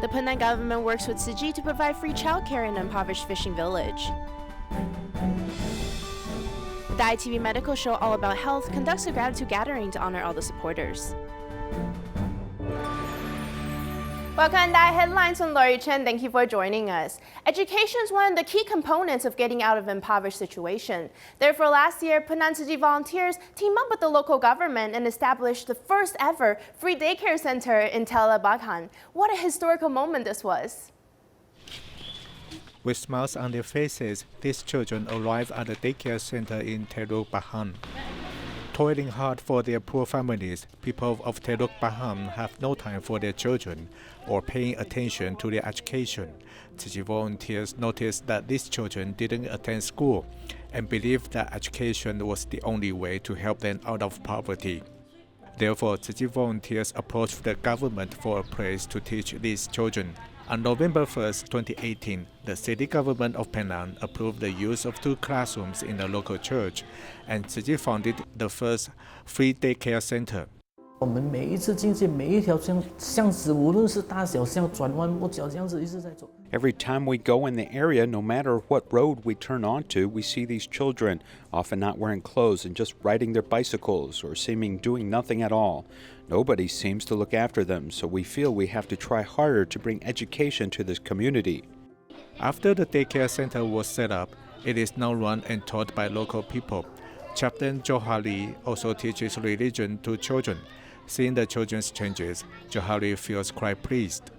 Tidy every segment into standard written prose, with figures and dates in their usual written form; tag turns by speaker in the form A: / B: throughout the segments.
A: The Penang Government works with Tzu Chi to provide free childcare in an impoverished fishing village. The DaAi TV medical show All About Health conducts a gratitude gathering to honor all the supporters. Welcome to DaAi Headlines. I'm Lori Chen. Thank you for joining us. Education is one of the key components of getting out of an impoverished situation. Therefore, last year, Penang Tzu Chi volunteers teamed up with the local government and established the first ever free daycare center in Teluk Bahang. What a historical moment this was.
B: With smiles on their faces, these children arrive at the daycare center in Teluk Bahang. Toiling hard for their poor families, people of Teluk Bahang have no time for their children or paying attention to their education. Tzu Chi volunteers noticed that these children didn't attend school and believed that education was the only way to help them out of poverty. Therefore, Tzu Chi volunteers approached the government for a place to teach these children. On November 1, 2018, the city government of Penang approved the use of 2 classrooms in the local church, and Tzu Chi founded the first free daycare center.
C: 我们每一次进去每一条巷子，无论是大小巷、转弯抹角，这样子一直在走。
D: Every time we go in the area, no matter what road we turn onto, we see these children, often not wearing clothes and just riding their bicycles or seeming doing nothing at all. Nobody seems to look after them, so we feel we have to try harder to bring education to this community.
B: After the daycare center was set up, it is now run and taught by local people. Chaplain Johari also teaches religion to children. Seeing the children's changes, Johari feels quite pleased.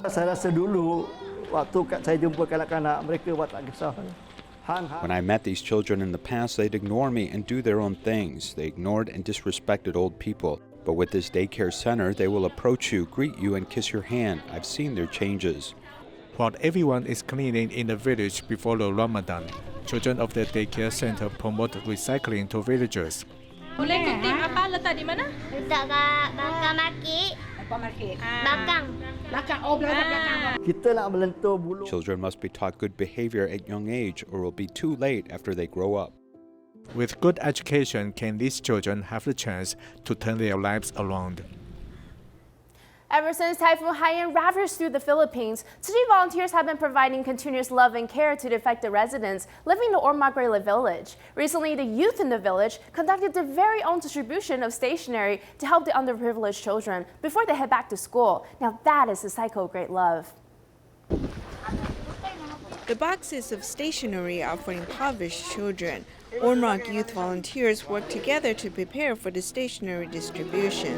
E: Saya rasa dulu waktu saya jumpa kanak-kanak mereka buat tak kisah.
D: When I met these children in the past, they'd ignore me and do their own things. They ignored and disrespected old people. But with this daycare center, they will approach you, greet you, and kiss your hand. I've seen their changes.
B: While everyone is cleaning in the village before the Ramadan, children of the daycare center promote recycling to villagers.
F: Boleh kutip apa letak di mana?
G: Letak kat belakang market.
F: Apa market?
G: Belakang.
F: Belakang. Oh, belakang.
E: Kita nak melentur bulu.
D: Children must be taught good behavior at young age or will be too late after they grow up.
B: With good education, can these children have the chance to turn their lives around?
A: Ever since Typhoon Haiyan ravaged through the Philippines, Tzu Chi volunteers have been providing continuous love and care to the affected residents living in the Ormoc Great Love Village. Recently, the youth in the village conducted their very own distribution of stationery to help the underprivileged children before they head back to school. Now that is the cycle of great love.
H: The boxes of stationery are for impoverished children. Ormoc youth volunteers work together to prepare for the stationery distribution.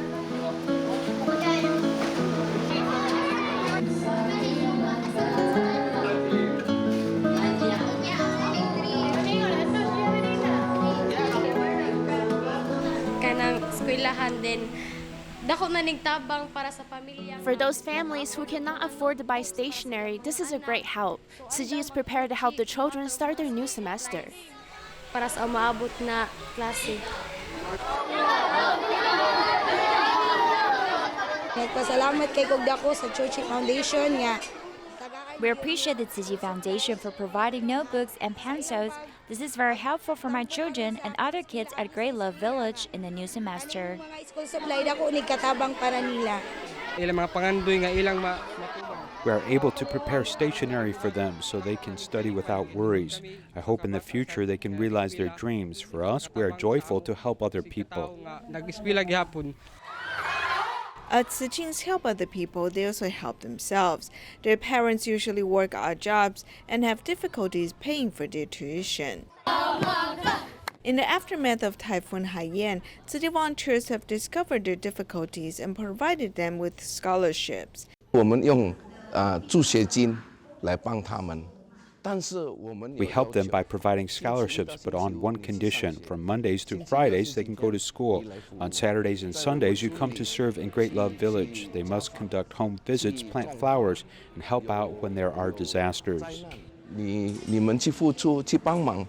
A: For those families who cannot afford to buy stationery, this is a great help. Tzu Chi is prepared to help the children start their new semester.
G: Para sa umaabot na klase.
F: Nagpasalamat kay Kogdako sa Tzu Chi Foundation nga.
I: We appreciate the Tzu Chi Foundation for providing notebooks and pencils. This is very helpful for my children and other kids at Great Love Village in the new semester.
F: Mga school supply dako ni katabang para nila.
J: Ilang mga pangandoy nga ilang
D: We are able to prepare stationery for them so they can study without worries. I hope in the future they can realize their dreams. For us, we are joyful to help other people.
H: At Tzu Chi's help other people, they also help themselves. Their parents usually work odd jobs and have difficulties paying for their tuition. In the aftermath of Typhoon Haiyan, Tzu Chi volunteers have discovered their difficulties and provided them with scholarships.
K: 我们用助学金来帮他们。
D: We help them by providing scholarships, but on one condition. From Mondays through Fridays, they can go to school. On Saturdays and Sundays, you come to serve in Great Love Village. They must conduct home visits, plant flowers, and help out when there are disasters.
K: 你们去付出，去帮忙。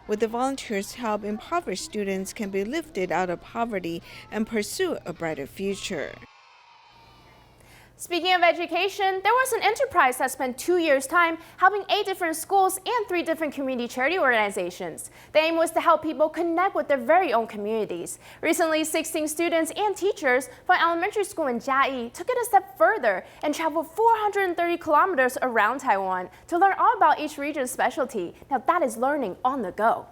H: With the volunteers' help, impoverished students can be lifted out of poverty and pursue a brighter future.
A: Speaking of education, there was an enterprise that spent 2 years' time helping 8 different schools and 3 different community charity organizations. The aim was to help people connect with their very own communities. Recently, 16 students and teachers from elementary school in DaAi took it a step further and traveled 430 kilometers around Taiwan to learn all about each region's specialty. Now that is learning on the go.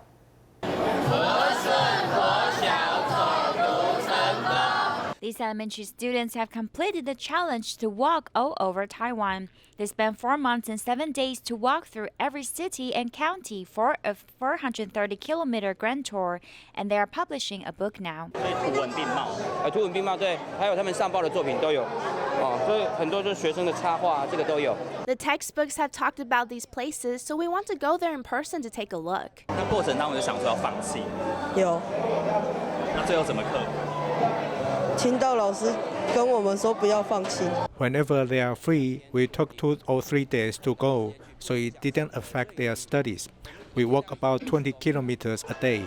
I: These elementary students have completed the challenge to walk all over Taiwan. They spent 4 months and 7 days to walk through every city and county for a 430-kilometer grand tour, and they are publishing a book now.
A: The textbooks have talked about these places, so we want to go there in person to take a look.
B: Whenever they are free, we took 2 or 3 days to go, so it didn't affect their studies. We walk about 20 kilometers a day.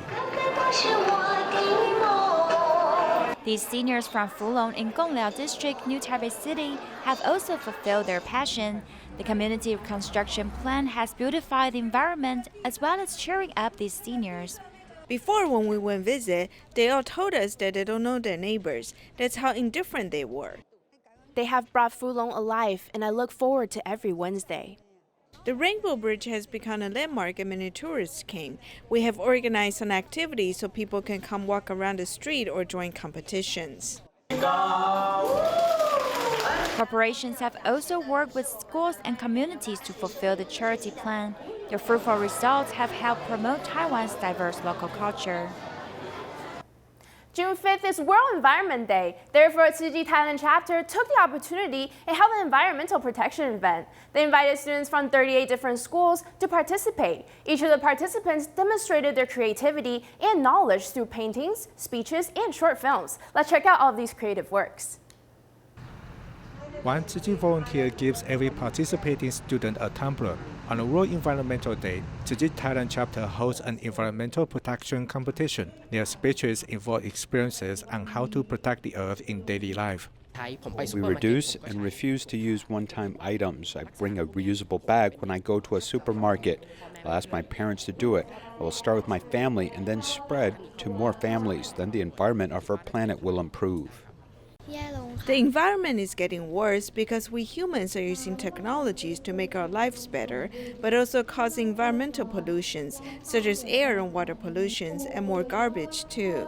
I: These seniors from Fulong in Gongliao District, New Taipei City, have also fulfilled their passion. The community construction plan has beautified the environment as well as cheering up these seniors.
H: Before, when we went visit, they all told us that they don't know their neighbors. That's how indifferent they were.
A: They have brought Fulong alive, and I look forward to every Wednesday.
H: The Rainbow Bridge has become a landmark and many tourists came. We have organized an activity so people can come walk around the street or join competitions.
I: Corporations have also worked with schools and communities to fulfill the charity plan. Their fruitful results have helped promote Taiwan's diverse local culture.
A: June 5th is World Environment Day. Therefore, Tzu Chi Thailand chapter took the opportunity and held an environmental protection event. They invited students from 38 different schools to participate. Each of the participants demonstrated their creativity and knowledge through paintings, speeches, and short films. Let's check out all of these creative works.
B: One Tzu Chi volunteer gives every participating student a tumbler. On a World Environmental Day, Tzu Chi Thailand chapter holds an environmental protection competition. Their speeches involve experiences on how to protect the earth in daily life.
D: We reduce and refuse to use one-time items. I bring a reusable bag when I go to a supermarket. I'll ask my parents to do it. I will start with my family and then spread to more families. Then the environment of our planet will improve.
H: The environment is getting worse because we humans are using technologies to make our lives better, but also causing environmental pollutions, such as air and water pollutions, and more garbage too.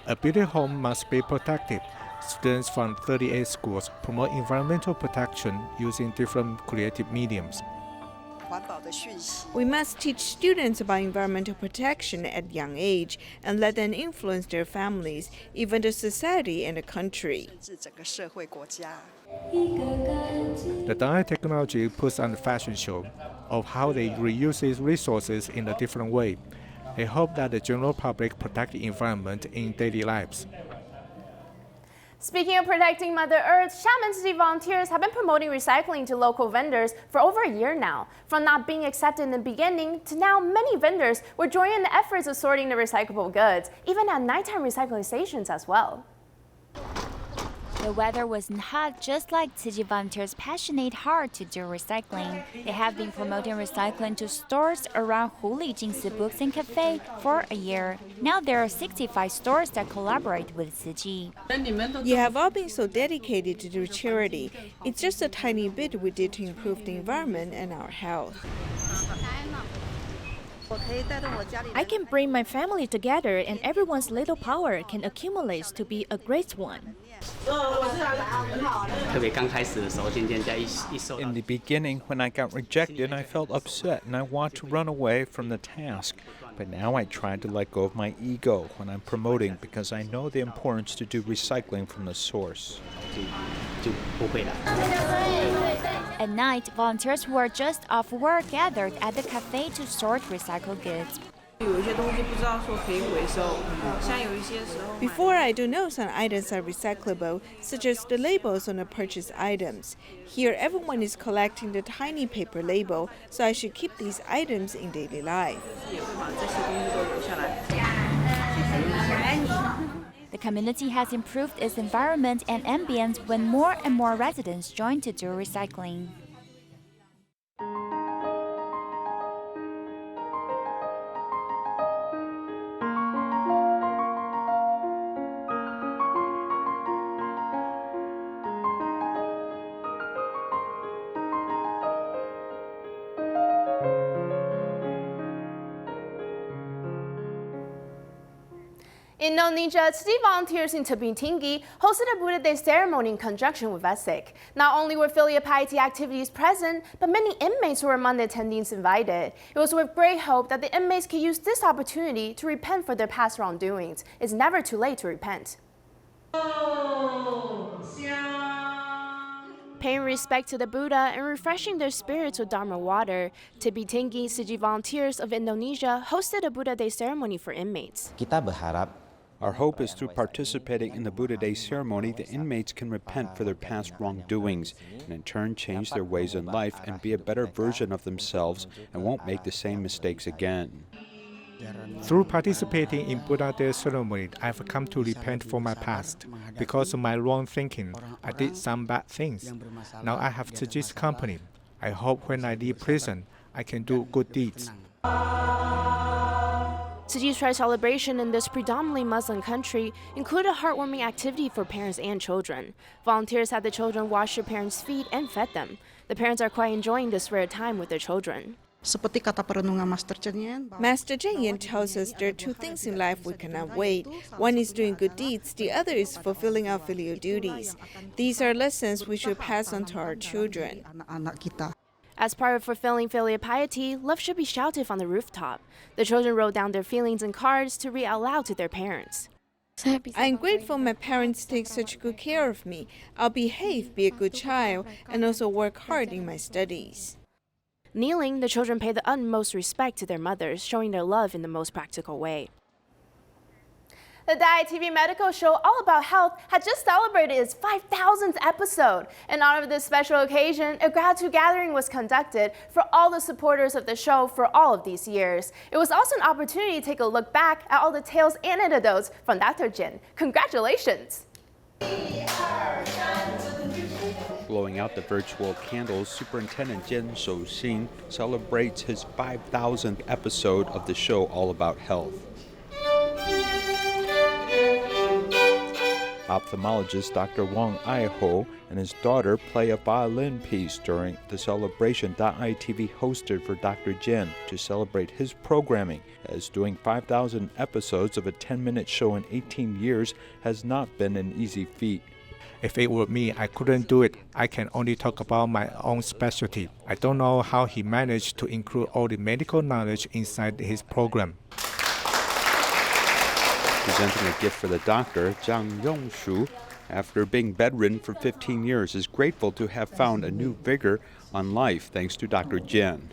B: A building home must be protected. Students from 38 schools promote environmental protection using different creative mediums.
H: We must teach students about environmental protection at a young age and let them influence their families, even the society and the country.
B: The DaAi technology puts on a fashion show of how they reuse these resources in a different way. They hope that the general public protect the environment in daily lives.
A: Speaking of protecting Mother Earth, Xiamen City volunteers have been promoting recycling to local vendors for over a year now. From not being accepted in the beginning to now, many vendors were joining the efforts of sorting the recyclable goods, even at nighttime recycling stations as well.
I: The weather wasn't hot, just like Tzu Chi volunteers passionate hard to do recycling. They have been promoting recycling to stores around Huli Jingsi Books and Cafe for a year. Now there are 65 stores that collaborate with Tzu Chi.
H: You have all been so dedicated to do charity. It's just a tiny bit we did to improve the environment and our health.
L: I can bring my family together and everyone's little power can accumulate to be a great one.
D: In the beginning, when I got rejected, I felt upset and I want to run away from the task. But now I try to let go of my ego when I'm promoting because I know the importance to do recycling from the source.
I: At night, volunteers who are just off work gathered at the cafe to sort recycled goods.
H: Before, I do know some items are recyclable, such as the labels on the purchased items. Here, everyone is collecting the tiny paper label, so I should keep these items in daily life.
I: The community has improved its environment and ambience when more and more residents join to do recycling.
A: In Indonesia, Tzu Chi volunteers in Tebing Tinggi hosted a Buddha Day ceremony in conjunction with ESIC. Not only were filial piety activities present, but many inmates were among the attendees invited. It was with great hope that the inmates could use this opportunity to repent for their past wrongdoings. It's never too late to repent. Paying respect to the Buddha and refreshing their spirits with Dharma water, Tebing Tinggi Tzu Chi volunteers of Indonesia hosted a Buddha Day ceremony for inmates.
D: Our hope is through participating in the Buddha Day ceremony, the inmates can repent for their past wrongdoings and in turn change their ways in life and be a better version of themselves and won't make the same mistakes again.
B: Through participating in Buddha Day ceremony, I've come to repent for my past. Because of my wrong thinking, I did some bad things. Now I have Tzu Chi's company. I hope when I leave prison, I can do good deeds.
A: Tzu Chi's Pride celebration in this predominantly Muslim country included a heartwarming activity for parents and children. Volunteers had the children wash their parents' feet and fed them. The parents are quite enjoying this rare time with their children.
H: Master Chen Yan tells us there are two things in life we cannot wait. One is doing good deeds, the other is fulfilling our filial duties. These are lessons we should pass on to our children.
A: As part of fulfilling filial piety, love should be shouted from the rooftop. The children wrote down their feelings in cards to read out loud to their parents.
H: I'm grateful my parents take such good care of me. I'll behave, be a good child, and also work hard in my studies.
A: Kneeling, the children pay the utmost respect to their mothers, showing their love in the most practical way. The DaAi TV medical show all about health had just celebrated its 5,000th episode. In honor of this special occasion, a gratitude gathering was conducted for all the supporters of the show for all of these years. It was also an opportunity to take a look back at all the tales and anecdotes from Dr. Chen. Congratulations!
D: Blowing out the virtual candles, Superintendent Jen Shou-Xin celebrates his 5,000th episode of the show all about health. Ophthalmologist Dr. Wang Aiho and his daughter play a violin piece during the celebration DaAi TV hosted for Dr. Jen to celebrate his programming, as doing 5,000 episodes of a 10-minute show in 18 years has not been an easy feat.
B: If it were me, I couldn't do it. I can only talk about my own specialty. I don't know how he managed to include all the medical knowledge inside his program.
D: Presenting a gift for the doctor, Zhang Yongshu, after being bedridden for 15 years, is grateful to have found a new vigor on life thanks to Dr. Jen.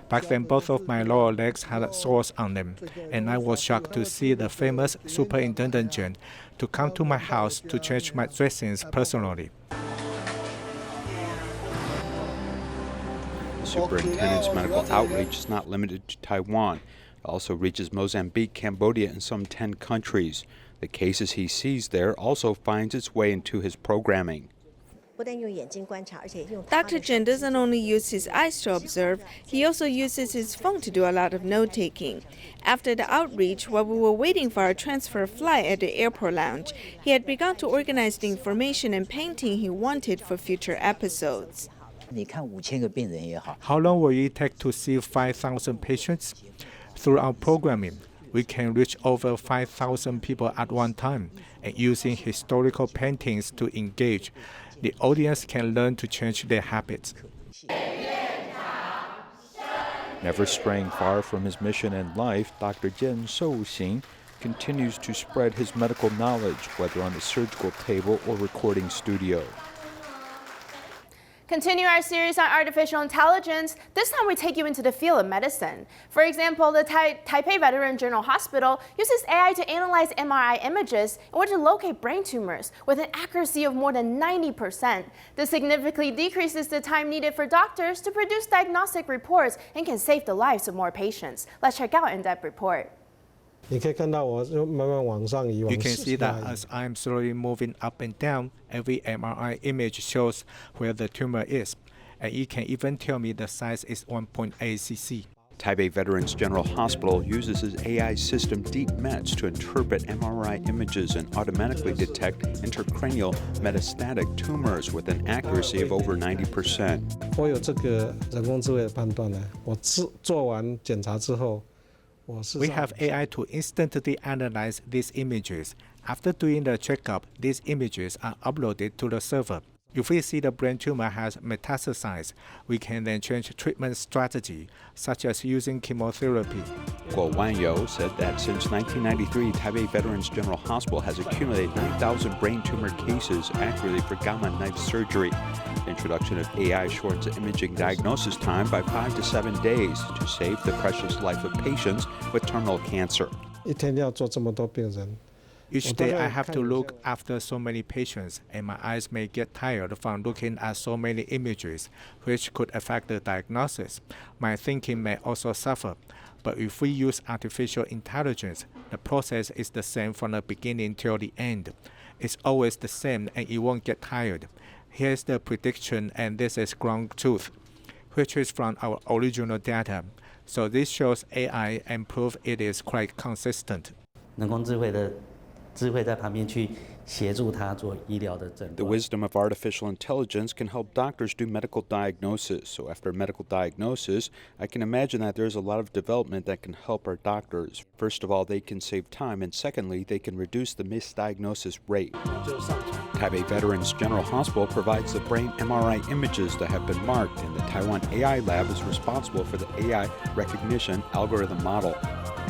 B: Back then, both of my lower legs had sores on them, and I was shocked to see the famous Superintendent Chen to come to my house to change my dressings personally.
D: The superintendent's medical outreach is not limited to Taiwan. It also reaches Mozambique, Cambodia, and some 10 countries. The cases he sees there also finds its way into his programming.
H: Dr. Chen doesn't only use his eyes to observe, he also uses his phone to do a lot of note-taking. After the outreach, while we were waiting for our transfer flight at the airport lounge, he had begun to organize the information and painting he wanted for future episodes.
B: How long will it take to see 5,000 patients? Through our programming, we can reach over 5,000 people at one time, and using historical paintings to engage, the audience can learn to change their habits.
D: Never straying far from his mission in life, Dr. Jen Shou-Xin continues to spread his medical knowledge, whether on the surgical table or recording studio.
A: Continue our series on artificial intelligence. This time we take you into the field of medicine. For example, the Taipei Veteran General Hospital uses AI to analyze MRI images in order to locate brain tumors with an accuracy of more than 90%. This significantly decreases the time needed for doctors to produce diagnostic reports and can save the lives of more patients. Let's check out an in-depth report.
B: You can see that as I'm slowly moving up and down, every MRI image shows where the tumor is, and it can even tell me the size is 1.8 cc.
D: Taipei Veterans General Hospital uses its AI system Deafness to interpret MRI images and automatically detect intracranial metastatic tumors with an accuracy of over 90%.
M: 我有这个人工智慧的判断呢，我做完检查之后，
B: We have AI to instantly analyze these images. After doing the checkup, these images are uploaded to the server. If we see the brain tumor has metastasized, we can then change treatment strategy, such as using chemotherapy.
D: Guo Wanyou said that since 1993, Taipei Veterans General Hospital has accumulated 9,000 brain tumor cases accurately for gamma knife surgery. The introduction of AI shortens the imaging diagnosis time by 5 to 7 days to save the precious life of patients with terminal cancer.
M: 一天要做这么多病人。
B: Each day I have to look after so many patients, and my eyes may get tired from looking at so many images, which could affect the diagnosis. My thinking may also suffer. But if we use artificial intelligence, the process is the same from the beginning till the end. It's always the same and it won't get tired. Here's the prediction, and this is ground truth, which is from our original data. So this shows AI and prove it is quite consistent.
C: 人工智慧的智慧在旁边去协助他做医疗的诊断。
D: The wisdom of artificial intelligence can help doctors do medical diagnosis. So after medical diagnosis, I can imagine that there's a lot of development that can help our doctors. First of all, they can save time, and secondly, they can reduce the misdiagnosis rate. Taipei Veterans General Hospital provides the brain MRI images that have been marked, and the Taiwan AI Lab is responsible for the AI recognition algorithm model.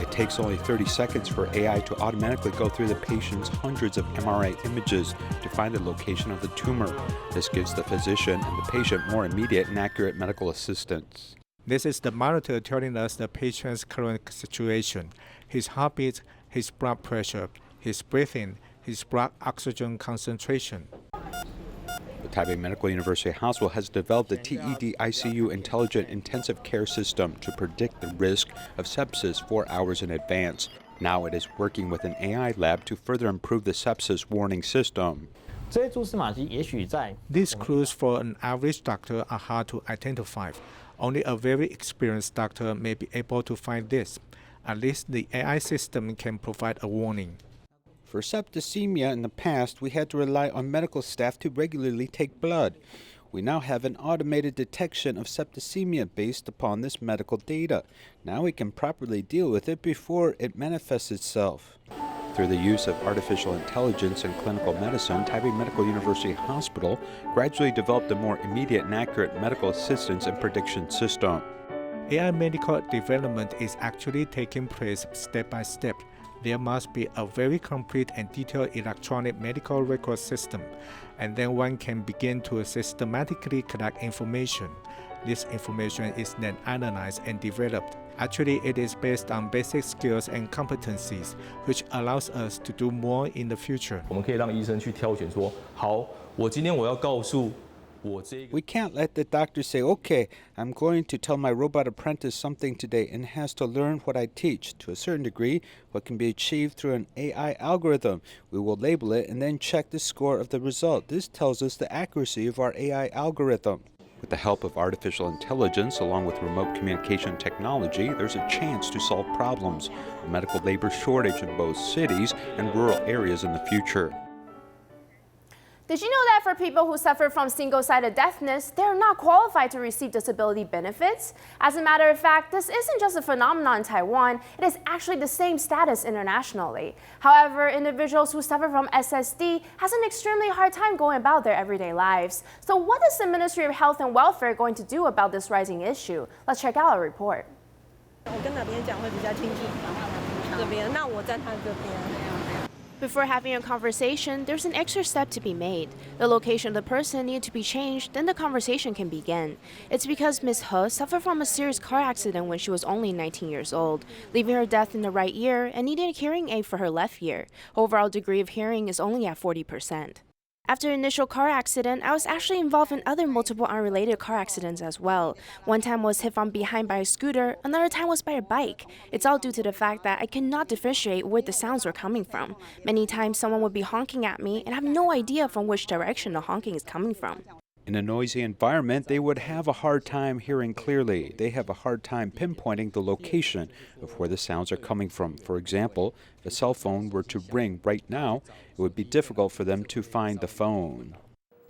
D: It takes only 30 seconds for AI to automatically go through the patient's hundreds of MRI images to find the location of the tumor. This gives the physician and the patient more immediate and accurate medical assistance.
B: This is the monitor telling us the patient's current situation, his heartbeat, his blood pressure, his breathing, his blood oxygen concentration.
D: The Taipei Medical University Hospital has developed the TED ICU Intelligent Intensive Care System to predict the risk of sepsis 4 hours in advance. Now it is working with an AI lab to further improve the sepsis warning system.
B: These clues for an average doctor are hard to identify. Only a very experienced doctor may be able to find this. At least the AI system can provide a warning.
D: For septicemia in the past, we had to rely on medical staff to regularly take blood. We now have an automated detection of septicemia based upon this medical data. Now we can properly deal with it before it manifests itself. Through the use of artificial intelligence in clinical medicine, Taipei Medical University Hospital gradually developed a more immediate and accurate medical assistance and prediction system.
B: AI medical development is actually taking place step by step. There must be a very complete and detailed electronic medical record system, and then one can begin to systematically collect information. This information is then analyzed and developed. Actually, it is based on basic skills and competencies, which allows us to do more in the future.
N: 我们可以让医生去挑选说，好，我今天我要告诉
D: We can't let the doctor say, okay, I'm going to tell my robot apprentice something today and has to learn what I teach. To a certain degree, what can be achieved through an AI algorithm. We will label it and then check the score of the result. This tells us the accuracy of our AI algorithm. With the help of artificial intelligence, along with remote communication technology, there's a chance to solve problems, a medical labor shortage in both cities and rural areas in the future.
A: Did you know that for people who suffer from single-sided deafness, they are not qualified to receive disability benefits? As a matter of fact, this isn't just a phenomenon in Taiwan, it is actually the same status internationally. However, individuals who suffer from SSD has an extremely hard time going about their everyday lives. So what is the Ministry of Health and Welfare going to do about this rising issue? Let's check out a report. Before having a conversation, there's an extra step to be made. The location of the person needs to be changed, then the conversation can begin. It's because Ms. He suffered from a serious car accident when she was only 19 years old, leaving her deaf in the right ear and needing a hearing aid for her left ear. Her overall degree of hearing is only at 40%. After an initial car accident, I was actually involved in other multiple unrelated car accidents as well. One time was hit from behind by a scooter, another time was by a bike. It's all due to the fact that I cannot differentiate where the sounds were coming from. Many times someone would be honking at me and I have no idea from which direction the honking is coming from.
D: In a noisy environment, they would have a hard time hearing clearly. They have a hard time pinpointing the location of where the sounds are coming from. For example, if a cell phone were to ring right now, it would be difficult for them to find the phone.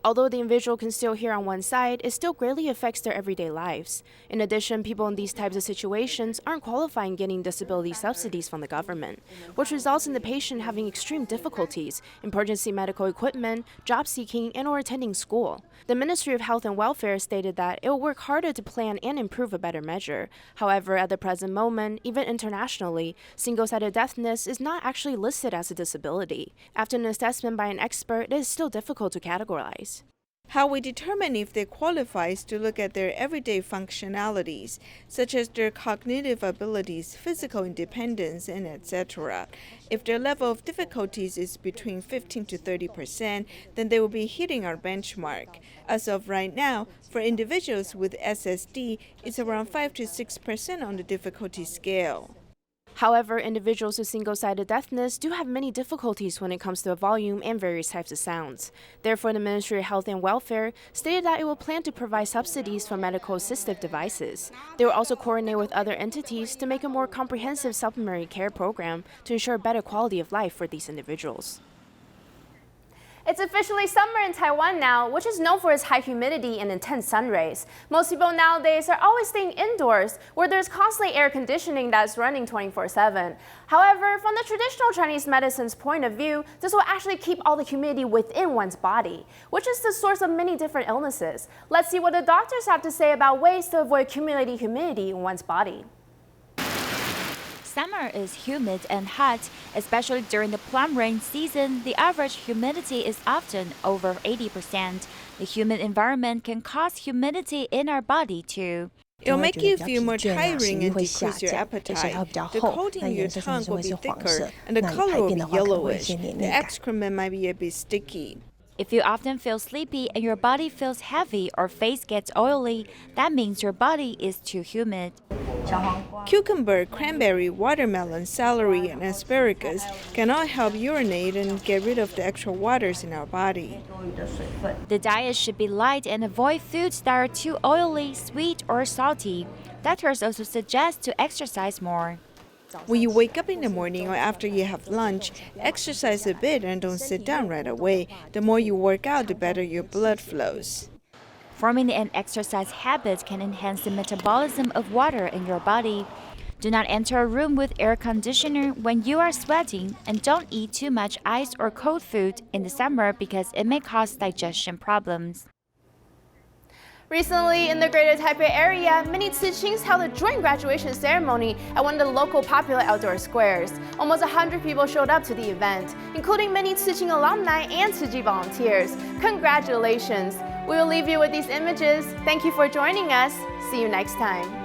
A: Although the individual can still hear on one side, it still greatly affects their everyday lives. In addition, people in these types of situations aren't qualifying getting disability subsidies from the government, which results in the patient having extreme difficulties, emergency medical equipment, job seeking, and or attending school. The Ministry of Health and Welfare stated that it will work harder to plan and improve a better measure. However, at the present moment, even internationally, single-sided deafness is not actually listed as a disability. After an assessment by an expert, it is still difficult to categorize.
H: How we determine if they qualify is to look at their everyday functionalities, such as their cognitive abilities, physical independence, and etc. If their level of difficulties is between 15 to 30%, then they will be hitting our benchmark. As of right now, for individuals with SSD, it's around 5 to 6% on the difficulty scale.
A: However, individuals with single-sided deafness do have many difficulties when it comes to volume and various types of sounds. Therefore, the Ministry of Health and Welfare stated that it will plan to provide subsidies for medical assistive devices. They will also coordinate with other entities to make a more comprehensive supplementary care program to ensure better quality of life for these individuals. It's officially summer in Taiwan now, which is known for its high humidity and intense sun rays. Most people nowadays are always staying indoors, where there's constantly air conditioning that's running 24/7. However, from the traditional Chinese medicine's point of view, this will actually keep all the humidity within one's body, which is the source of many different illnesses. Let's see what the doctors have to say about ways to avoid accumulating humidity in one's body.
I: Summer is humid and hot, especially during the plum rain season. The average humidity is often over 80%. The humid environment can cause humidity in our body too.
H: It'll make you feel more tiring and decrease your appetite. The coating of your tongue will be thicker and the color will be yellowish. The excrement might be a bit sticky.
I: If you often feel sleepy and your body feels heavy or face gets oily, that means your body is too humid.
H: Cucumber, cranberry, watermelon, celery, and asparagus can all help urinate and get rid of the extra waters in our body.
I: The diet should be light and avoid foods that are too oily, sweet, or salty. Doctors also suggest to exercise more.
H: When you wake up in the morning or after you have lunch, exercise a bit and don't sit down right away. The more you work out, the better your blood flows.
I: Forming an exercise habit can enhance the metabolism of water in your body. Do not enter a room with air conditioner when you are sweating, and don't eat too much ice or cold food in the summer because it may cause digestion problems.
A: Recently, in the Greater Taipei area, many Tzu Chis held a joint graduation ceremony at one of the local popular outdoor squares. Almost 100 people showed up to the event, including many Tzu Chi alumni and Tzu Chi volunteers. Congratulations! We will leave you with these images. Thank you for joining us. See you next time.